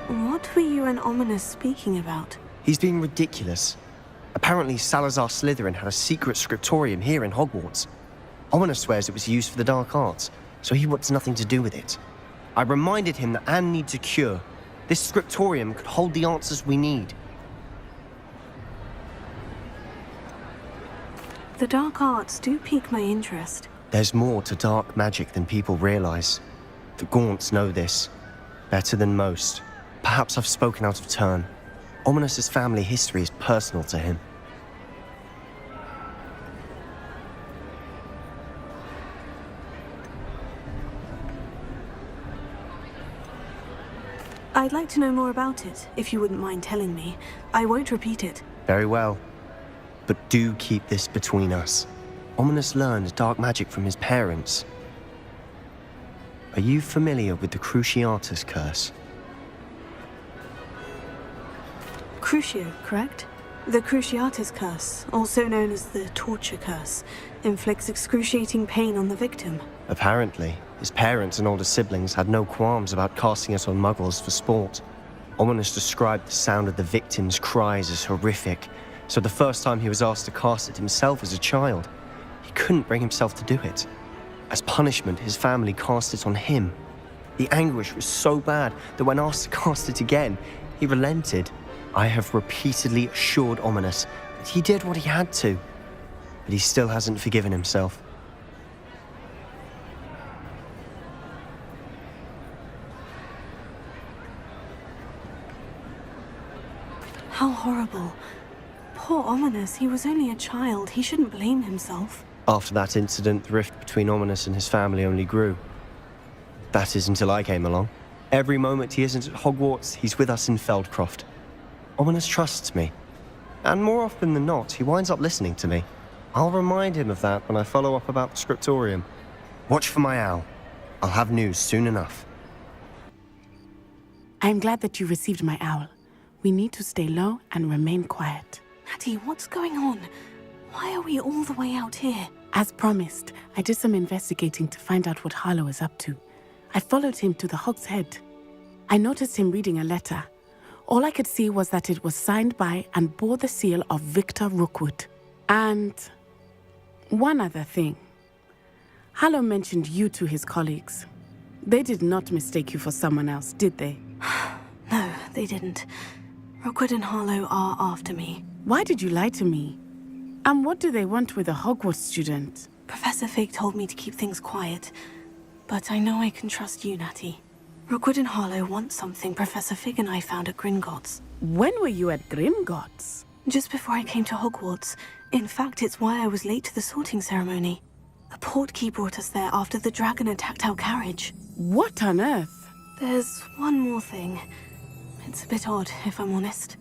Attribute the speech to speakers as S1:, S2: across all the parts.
S1: What were you and Ominis speaking about?
S2: He's being ridiculous. Apparently Salazar Slytherin had a secret scriptorium here in Hogwarts. Ominis swears it was used for the dark arts, so he wants nothing to do with it. I reminded him that Anne needs a cure. This scriptorium could hold the answers we need.
S1: The dark arts do pique my interest.
S2: There's more to dark magic than people realize. The Gaunts know this better than most. Perhaps I've spoken out of turn. Ominis's family history is personal to him.
S1: I'd like to know more about it, if you wouldn't mind telling me. I won't repeat it.
S2: Very well. But do keep this between us. Ominis learned dark magic from his parents. Are you familiar with the Cruciatus Curse?
S1: Crucio, correct? The Cruciatus Curse, also known as the Torture Curse, inflicts excruciating pain on the victim.
S2: Apparently, his parents and older siblings had no qualms about casting it on muggles for sport. Ominis described the sound of the victim's cries as horrific, so the first time he was asked to cast it himself as a child, he couldn't bring himself to do it. As punishment, his family cast it on him. The anguish was so bad that when asked to cast it again, he relented. I have repeatedly assured Ominis that he did what he had to, but he still hasn't forgiven himself.
S1: How horrible. Poor Ominis, he was only a child. He shouldn't blame himself.
S2: After that incident, the rift between Ominis and his family only grew. That is until I came along. Every moment he isn't at Hogwarts, he's with us in Feldcroft. Ominis trusts me. And more often than not, he winds up listening to me. I'll remind him of that when I follow up about the scriptorium. Watch for my owl. I'll have news soon enough.
S3: I'm glad that you received my owl. We need to stay low and remain quiet.
S1: Natty, what's going on? Why are we all the way out here?
S3: As promised, I did some investigating to find out what Harlow is up to. I followed him to the Hog's Head. I noticed him reading a letter. All I could see was that it was signed by and bore the seal of Victor Rookwood. And one other thing. Harlow mentioned you to his colleagues. They did not mistake you for someone else, did they?
S1: No, they didn't. Rookwood and Harlow are after me.
S3: Why did you lie to me? And what do they want with a Hogwarts student?
S1: Professor Fig told me to keep things quiet, but I know I can trust you, Natty. Rookwood and Harlow want something Professor Fig and I found at Gringotts.
S3: When were you at Gringotts?
S1: Just before I came to Hogwarts. In fact, it's why I was late to the sorting ceremony. A portkey brought us there after the dragon attacked our carriage.
S3: What on earth?
S1: There's one more thing. It's a bit odd, if I'm honest.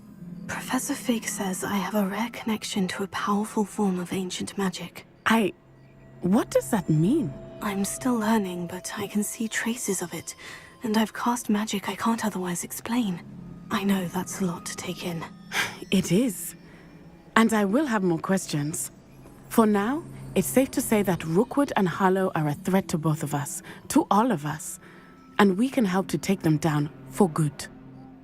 S1: Professor Fig says I have a rare connection to a powerful form of ancient magic.
S3: What does that mean?
S1: I'm still learning, but I can see traces of it, and I've cast magic I can't otherwise explain. I know that's a lot to take in.
S3: It is. And I will have more questions. For now, it's safe to say that Rookwood and Harlow are a threat to both of us, to all of us, and we can help to take them down for good.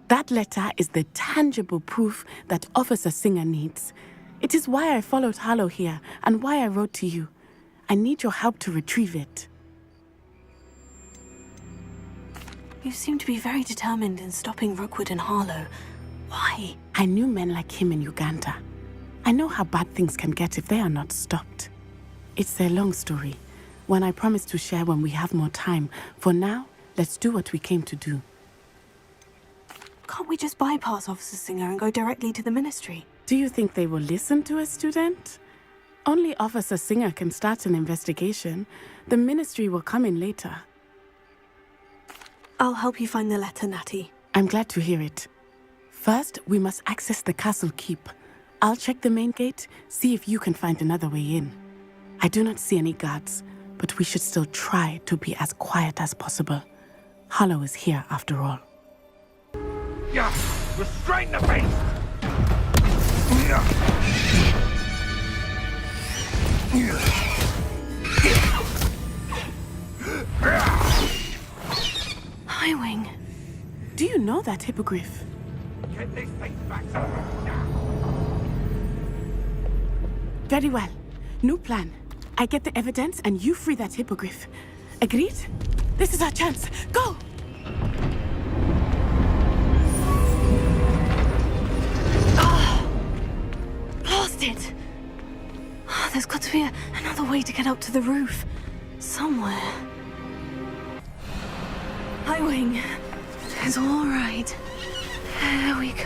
S3: That letter is the tangible proof that Officer Singer needs. It is why I followed Harlow here and why I wrote to you. I need your help to retrieve it.
S1: You seem to be very determined in stopping Rookwood and Harlow. Why?
S3: I knew men like him in Uganda. I know how bad things can get if they are not stopped. It's a long story, one I promise to share when we have more time. For now, let's do what we came to do.
S1: Can't we just bypass Officer Singer and go directly to the Ministry?
S3: Do you think they will listen to a student? Only Officer Singer can start an investigation. The Ministry will come in later.
S1: I'll help you find the letter, Natty.
S3: I'm glad to hear it. First, we must access the castle keep. I'll check the main gate, see if you can find another way in. I do not see any guards, but we should still try to be as quiet as possible. Harlow is here after all.
S4: Yeah, restrain the beast!
S1: Highwing.
S3: do you know that hippogriff?
S4: Get this thing back to me now.
S3: Very well. New plan. I get the evidence and you free that hippogriff. Agreed? This is our chance. Go!
S1: Blast it! There's got to be another way to get up to the roof. Somewhere. Highwing. It's all right. There we go.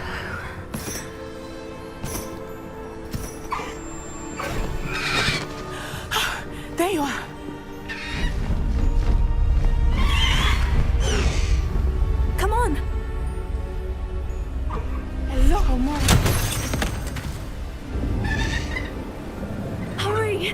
S3: There you are.
S1: Come on!
S3: Hello, Mom.
S1: Hurry!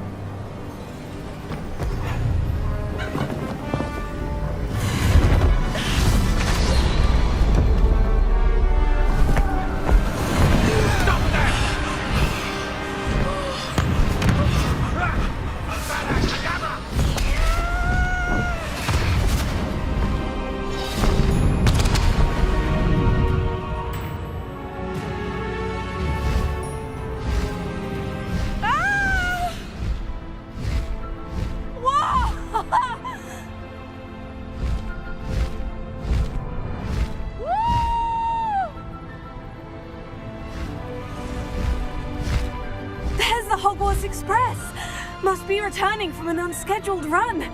S1: There's the Hogwarts Express! Must be returning from an unscheduled run.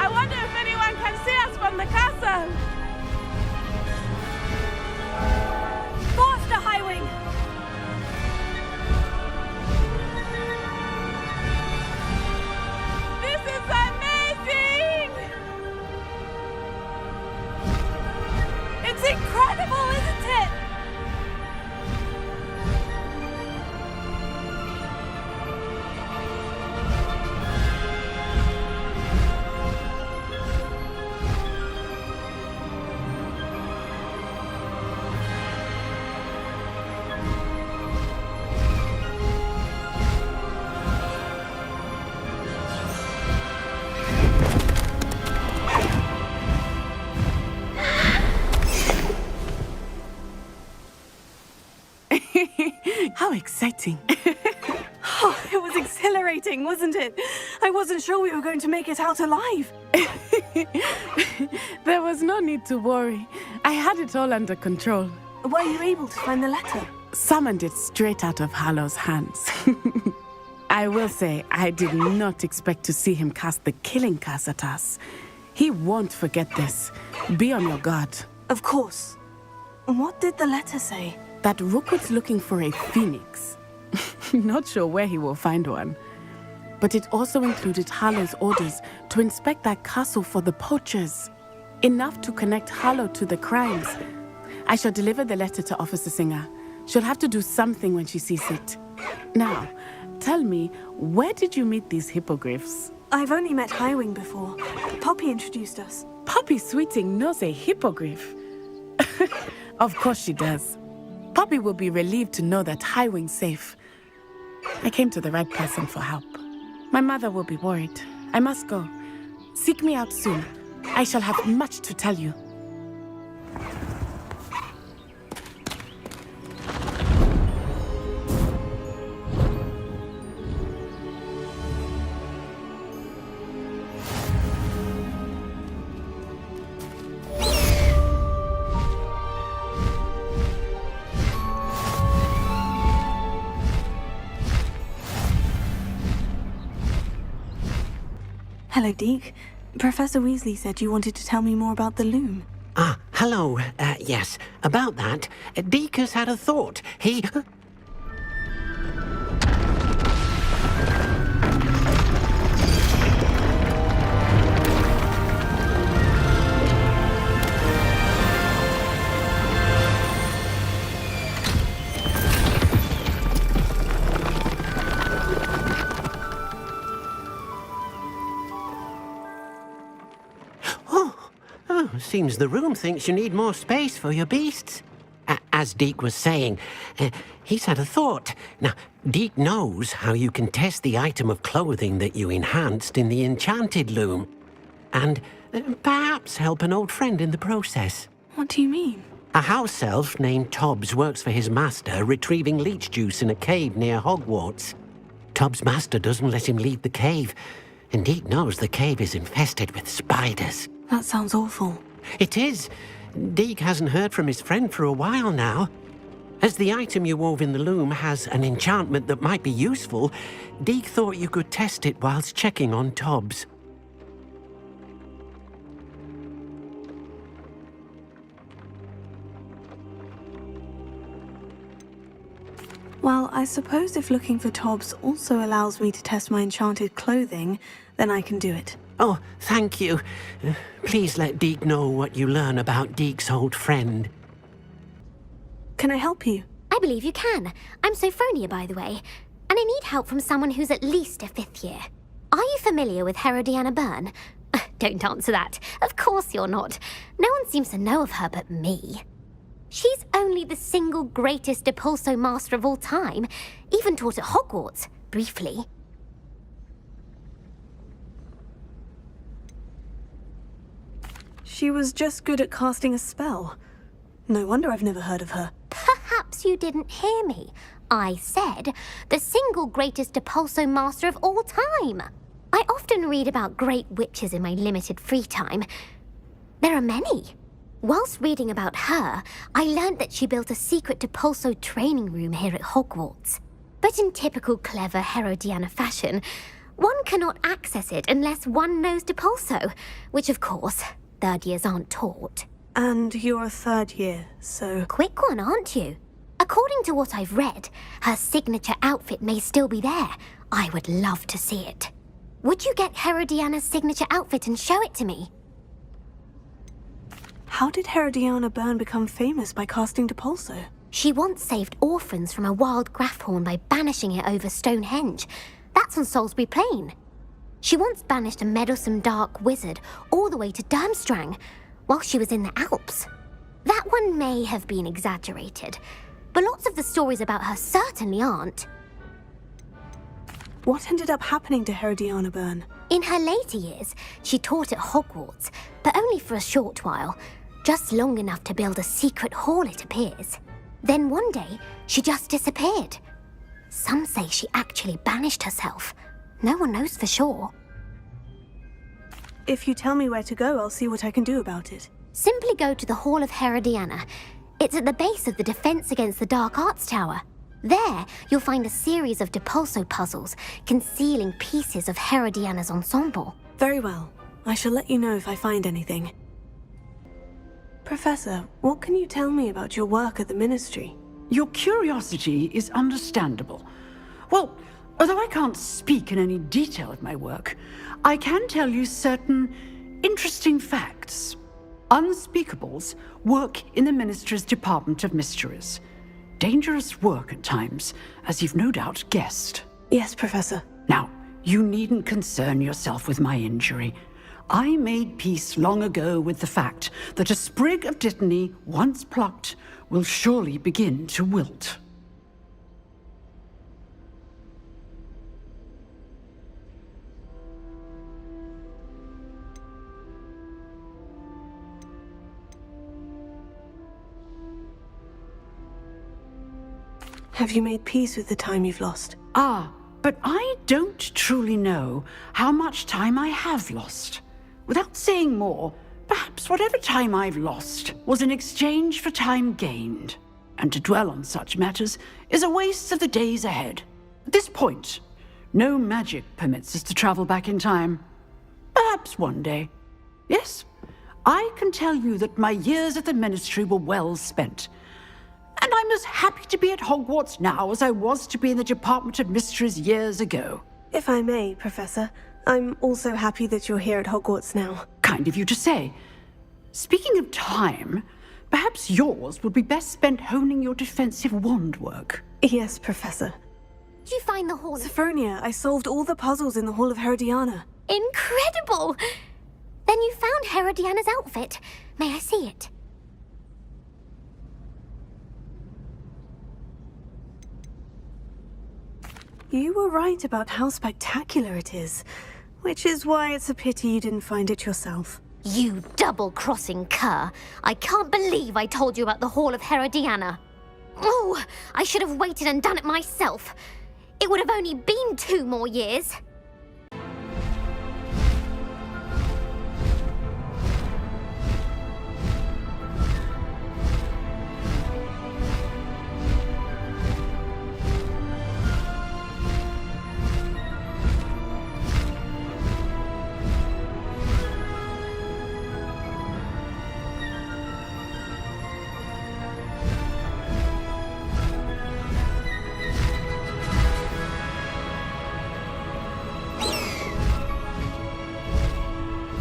S3: I wonder if anyone can see us from the castle.
S1: Faster, Highwing!
S3: This is amazing!
S1: It's incredible, isn't it?
S3: How exciting.
S1: Oh, it was exhilarating, wasn't it? I wasn't sure we were going to make it out alive.
S3: There was no need to worry. I had it all under control.
S1: Were you able to find the letter?
S3: Summoned it straight out of Hallow's hands. I will say, I did not expect to see him cast the killing curse at us. He won't forget this. Be on your guard.
S1: Of course. What did the letter say?
S3: That Rookwood's looking for a phoenix. Not sure where he will find one. But it also included Hallow's orders to inspect that castle for the poachers. Enough to connect Hallow to the crimes. I shall deliver the letter to Officer Singer. She'll have to do something when she sees it. Now, tell me, where did you meet these hippogriffs?
S1: I've only met Highwing before. Poppy introduced us.
S3: Poppy Sweeting knows a hippogriff. Of course she does. Poppy will be relieved to know that Highwing's safe. I came to the right person for help. My mother will be worried. I must go. Seek me out soon. I shall have much to tell you.
S1: Hello, Deke. Professor Weasley said you wanted to tell me more about the loom.
S5: Ah, hello. Yes, about that. Deke has had a thought. He... Seems the room thinks you need more space for your beasts. As Deke was saying, he's had a thought. Now, Deke knows how you can test the item of clothing that you enhanced in the enchanted loom. And perhaps help an old friend in the process.
S1: What do you mean?
S5: A house elf named Tobbs works for his master, retrieving leech juice in a cave near Hogwarts. Tobbs' master doesn't let him leave the cave, and Deke knows the cave is infested with spiders.
S1: That sounds awful.
S5: It is. Deke hasn't heard from his friend for a while now. As the item you wove in the loom has an enchantment that might be useful, Deke thought you could test it whilst checking on Tobbs.
S1: Well, I suppose if looking for Tobbs also allows me to test my enchanted clothing, then I can do it.
S5: Oh, thank you. Please let Deke know what you learn about Deke's old friend.
S1: Can I help you?
S6: I believe you can. I'm Sophronia, by the way, and I need help from someone who's at least a 5th year. Are you familiar with Herodiana Byrne? Don't answer that. Of course you're not. No one seems to know of her but me. She's only the single greatest Depulso master of all time, even taught at Hogwarts, briefly.
S1: She was just good at casting a spell. No wonder I've never heard of her.
S6: Perhaps you didn't hear me. I said the single greatest Depulso master of all time. I often read about great witches in my limited free time. There are many. Whilst reading about her, I learned that she built a secret Depulso training room here at Hogwarts. But in typical clever Herodiana fashion, one cannot access it unless one knows Depulso, which of course, 3rd years aren't taught.
S1: And you're a 3rd year, so...
S6: Quick one, aren't you? According to what I've read, her signature outfit may still be there. I would love to see it. Would you get Herodiana's signature outfit and show it to me?
S1: How did Herodiana Byrne become famous by casting Depulso?
S6: She once saved orphans from a wild Graphorn by banishing it over Stonehenge. That's on Salisbury Plain. She once banished a meddlesome dark wizard all the way to Durmstrang while she was in the Alps. That one may have been exaggerated, but lots of the stories about her certainly aren't.
S1: What ended up happening to Herodiana Byrne?
S6: In her later years, she taught at Hogwarts, but only for a short while. Just long enough to build a secret hall, it appears. Then one day, she just disappeared. Some say she actually banished herself. No one knows for sure.
S1: If you tell me where to go, I'll see what I can do about it.
S6: Simply go to the Hall of Herodiana. It's at the base of the Defense Against the Dark Arts Tower. There, you'll find a series of Depulso puzzles concealing pieces of Herodiana's ensemble.
S1: Very well. I shall let you know if I find anything. Professor, what can you tell me about your work at the Ministry?
S7: Your curiosity is understandable. Well, although I can't speak in any detail of my work, I can tell you certain interesting facts. Unspeakables work in the Ministry's Department of Mysteries. Dangerous work at times, as you've no doubt guessed.
S1: Yes, Professor.
S7: Now, you needn't concern yourself with my injury. I made peace long ago with the fact that a sprig of dittany, once plucked, will surely begin to wilt.
S1: Have you made peace with the time you've lost?
S7: Ah, but I don't truly know how much time I have lost. Without saying more, perhaps whatever time I've lost was in exchange for time gained. And to dwell on such matters is a waste of the days ahead. At this point, no magic permits us to travel back in time. Perhaps one day. Yes, I can tell you that my years at the Ministry were well spent. And I'm as happy to be at Hogwarts now as I was to be in the Department of Mysteries years ago.
S1: If I may, Professor, I'm also happy that you're here at Hogwarts now.
S7: Kind of you to say. Speaking of time, perhaps yours would be best spent honing your defensive wand work.
S1: Yes, Professor.
S6: Did you find the Hall of...
S1: Sophronia, I solved all the puzzles in the Hall of Herodiana.
S6: Incredible! Then you found Herodiana's outfit. May I see it?
S1: You were right about how spectacular it is, which is why it's a pity you didn't find it yourself.
S6: You double-crossing cur. I can't believe I told you about the Hall of Herodiana. Oh, I should have waited and done it myself. It would have only been 2 more years.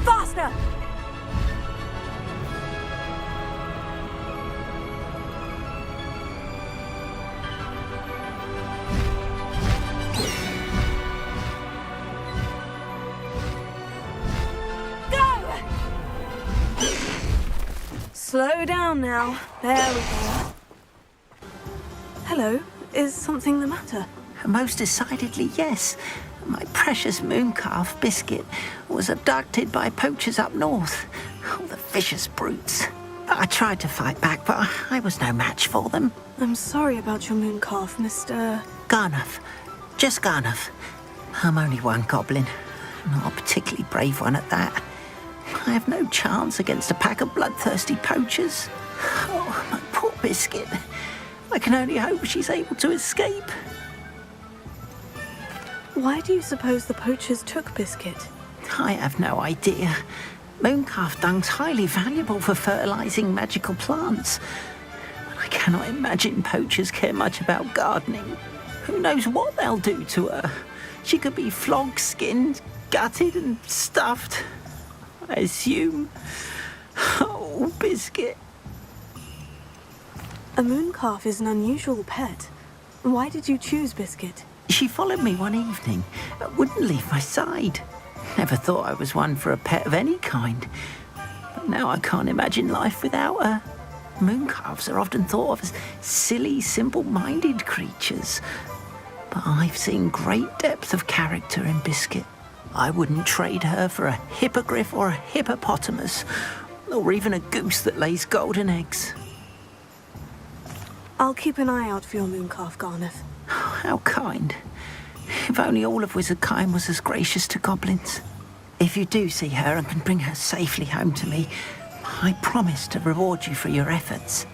S1: Faster! Go! Slow down now. There we go. Hello. Is something the matter?
S8: Most decidedly, yes. My precious mooncalf Biscuit was abducted by poachers up north. Oh, the vicious brutes. I tried to fight back, but I was no match for them.
S1: I'm sorry about your mooncalf, Mr.
S8: Garnuff. Just Garnuff. I'm only one goblin. Not a particularly brave one at that. I have no chance against a pack of bloodthirsty poachers. Oh, my poor Biscuit. I can only hope she's able to escape.
S1: Why do you suppose the poachers took Biscuit?
S8: I have no idea. Mooncalf dung's highly valuable for fertilizing magical plants. But I cannot imagine poachers care much about gardening. Who knows what they'll do to her? She could be flogged, skinned, gutted and stuffed. I assume. Oh, Biscuit.
S1: A mooncalf is an unusual pet. Why did you choose Biscuit?
S8: She followed me one evening, wouldn't leave my side. Never thought I was one for a pet of any kind. But now I can't imagine life without her. Mooncalves are often thought of as silly, simple-minded creatures. But I've seen great depth of character in Biscuit. I wouldn't trade her for a hippogriff or a hippopotamus, or even a goose that lays golden eggs.
S1: I'll keep an eye out for your mooncalf, Garnuff.
S8: How kind. If only all of Wizardkine was as gracious to goblins. If you do see her and can bring her safely home to me, I promise to reward you for your efforts.